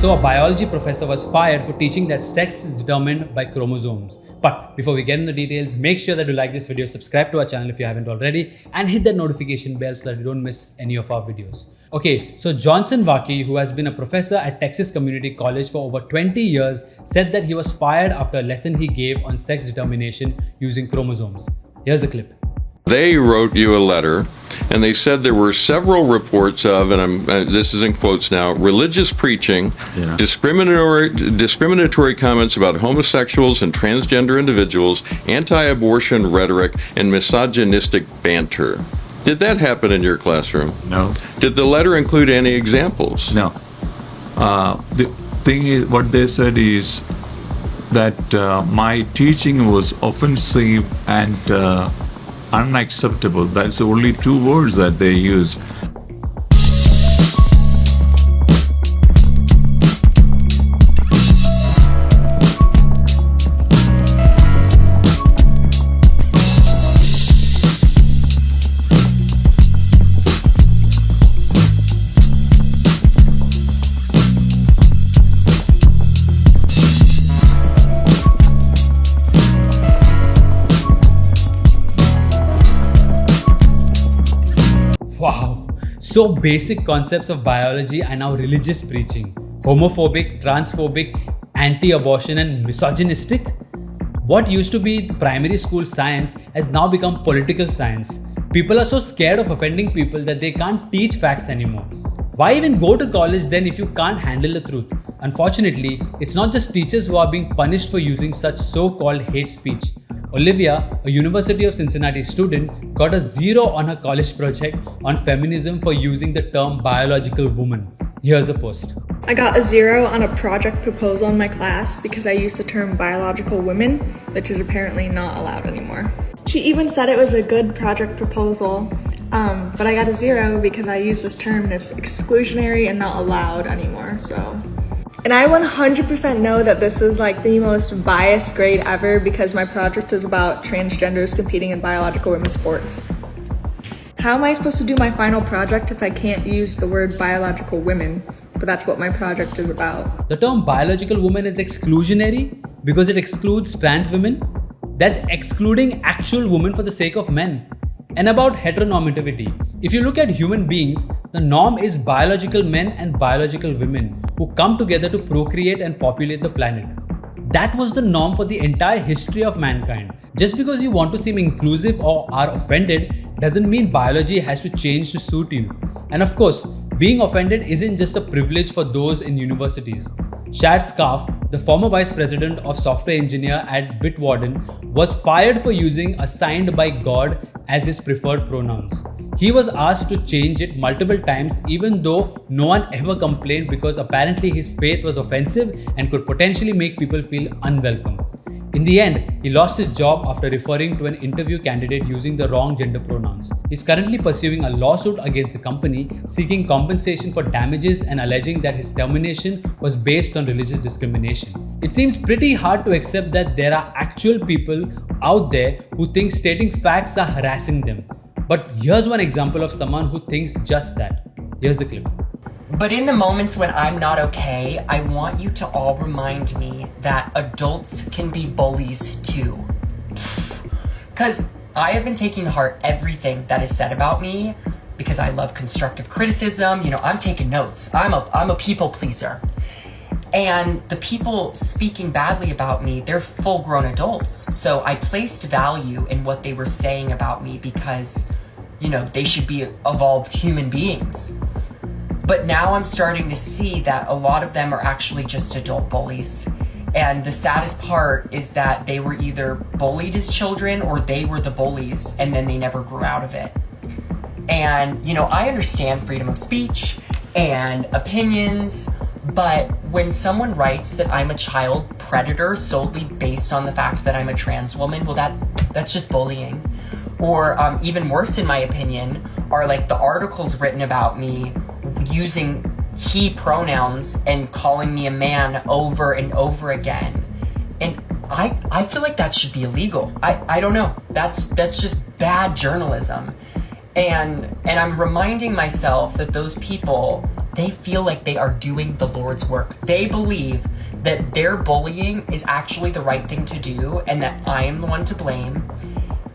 So a biology professor was fired for teaching that sex is determined by chromosomes. But before we get into the details, make sure that you like this video, subscribe to our channel if you haven't already, and hit that notification bell so that you don't miss any of our videos. Okay, so Johnson Varkey, who has been a professor at Texas Community College for over 20 years, said that he was fired after a lesson he gave on sex determination using chromosomes. Here's a clip. They wrote you a letter, and they said there were several reports of, and this is in quotes now, religious preaching, discriminatory comments about homosexuals and transgender individuals, anti-abortion rhetoric, and misogynistic banter. Did that happen in your classroom? No. Did the letter include any examples? No. The thing is, what they said is that my teaching was offensive and unacceptable. That's the only two words that they use. Wow, so basic concepts of biology are now religious preaching. Homophobic, transphobic, anti-abortion and misogynistic. What used to be primary school science has now become political science. People are so scared of offending people that they can't teach facts anymore. Why even go to college then if you can't handle the truth? Unfortunately, it's not just teachers who are being punished for using such so-called hate speech. Olivia, a University of Cincinnati student, got a 0 on her college project on feminism for using the term biological woman. Here's a post. I got a 0 on a project proposal in my class because I used the term biological women, which is apparently not allowed anymore. She even said it was a good project proposal, but I got a 0 because I used this term that's exclusionary and not allowed anymore, so. And I 100% know that this is like the most biased grade ever because my project is about transgenders competing in biological women's sports. How am I supposed to do my final project if I can't use the word biological women? But that's what my project is about. The term biological woman is exclusionary because it excludes trans women. That's excluding actual women for the sake of men. And about heteronormativity. If you look at human beings, the norm is biological men and biological women who come together to procreate and populate the planet. That was the norm for the entire history of mankind. Just because you want to seem inclusive or are offended doesn't mean biology has to change to suit you. And of course, being offended isn't just a privilege for those in universities. Scharf, the former vice president of software engineer at Bitwarden, was fired for using assigned by God as his preferred pronouns. He was asked to change it multiple times even though no one ever complained because apparently his faith was offensive and could potentially make people feel unwelcome. In the end, he lost his job after referring to an interview candidate using the wrong gender pronouns. He's currently pursuing a lawsuit against the company, seeking compensation for damages and alleging that his termination was based on religious discrimination. It seems pretty hard to accept that there are actual people out there who think stating facts are harassing them. But here's one example of someone who thinks just that. Here's the clip. But in the moments when I'm not okay, I want you to all remind me that adults can be bullies too. Because I have been taking to heart everything that is said about me because I love constructive criticism. You know, I'm taking notes. I'm a people pleaser. And the people speaking badly about me, they're full-grown adults. So I placed value in what they were saying about me because, you know, they should be evolved human beings. But now I'm starting to see that a lot of them are actually just adult bullies. And the saddest part is that they were either bullied as children or they were the bullies and then they never grew out of it. And, you know, I understand freedom of speech and opinions, but when someone writes that I'm a child predator solely based on the fact that I'm a trans woman, well, that's just bullying. Or even worse, in my opinion, are like the articles written about me using he pronouns and calling me a man over and over again. And I feel like that should be illegal. I don't know. That's just bad journalism. And I'm reminding myself that those people they feel like they are doing the Lord's work. They believe that their bullying is actually the right thing to do and that I am the one to blame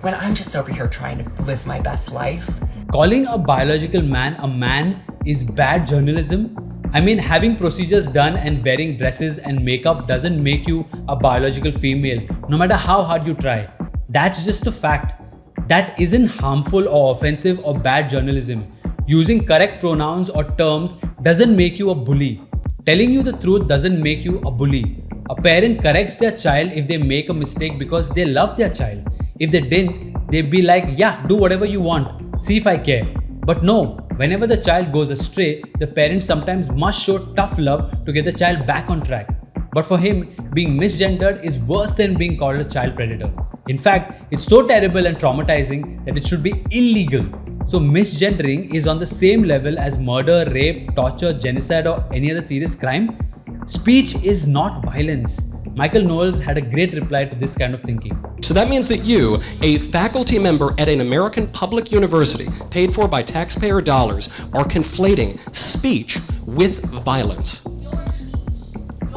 when I'm just over here trying to live my best life. Calling a biological man a man is bad journalism. I mean, having procedures done and wearing dresses and makeup doesn't make you a biological female, no matter how hard you try. That's just a fact. That isn't harmful or offensive or bad journalism. Using correct pronouns or terms doesn't make you a bully. Telling you the truth doesn't make you a bully. A parent corrects their child if they make a mistake because they love their child. If they didn't, they'd be like, yeah, do whatever you want. See if I care. But no, whenever the child goes astray, the parent sometimes must show tough love to get the child back on track. But for him, being misgendered is worse than being called a child predator. In fact, it's so terrible and traumatizing that it should be illegal. So misgendering is on the same level as murder, rape, torture, genocide or any other serious crime. Speech is not violence. Michael Knowles had a great reply to this kind of thinking. So that means that you, a faculty member at an American public university, paid for by taxpayer dollars, are conflating speech with violence.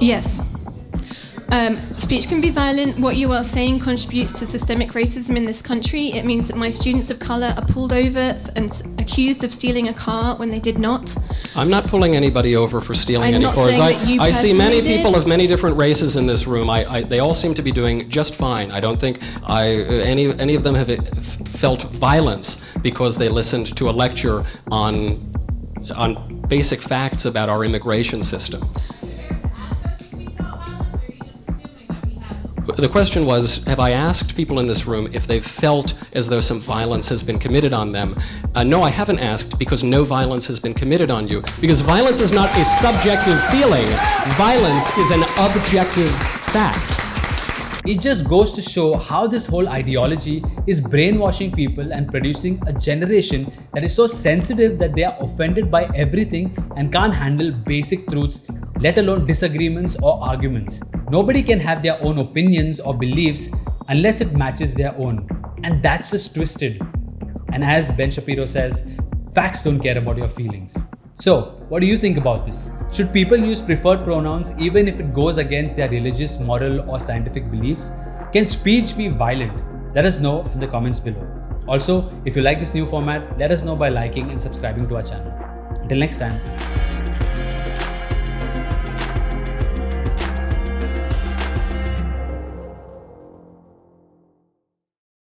Yes. Speech can be violent. What you are saying contributes to systemic racism in this country. It means that my students of colour are pulled over and accused of stealing a car when they did not. I'm not pulling anybody over for stealing any cars. I see many people of many different races in this room. They all seem to be doing just fine. I don't think any of them have felt violence because they listened to a lecture on basic facts about our immigration system. The question was, have I asked people in this room if they've felt as though some violence has been committed on them? No, I haven't asked because no violence has been committed on you. Because violence is not a subjective feeling. Violence is an objective fact. It just goes to show how this whole ideology is brainwashing people and producing a generation that is so sensitive that they are offended by everything and can't handle basic truths, let alone disagreements or arguments. Nobody can have their own opinions or beliefs unless it matches their own. And that's just twisted. And as Ben Shapiro says, facts don't care about your feelings. So, what do you think about this? Should people use preferred pronouns even if it goes against their religious, moral, or scientific beliefs? Can speech be violent? Let us know in the comments below. Also, if you like this new format, let us know by liking and subscribing to our channel. Until next time.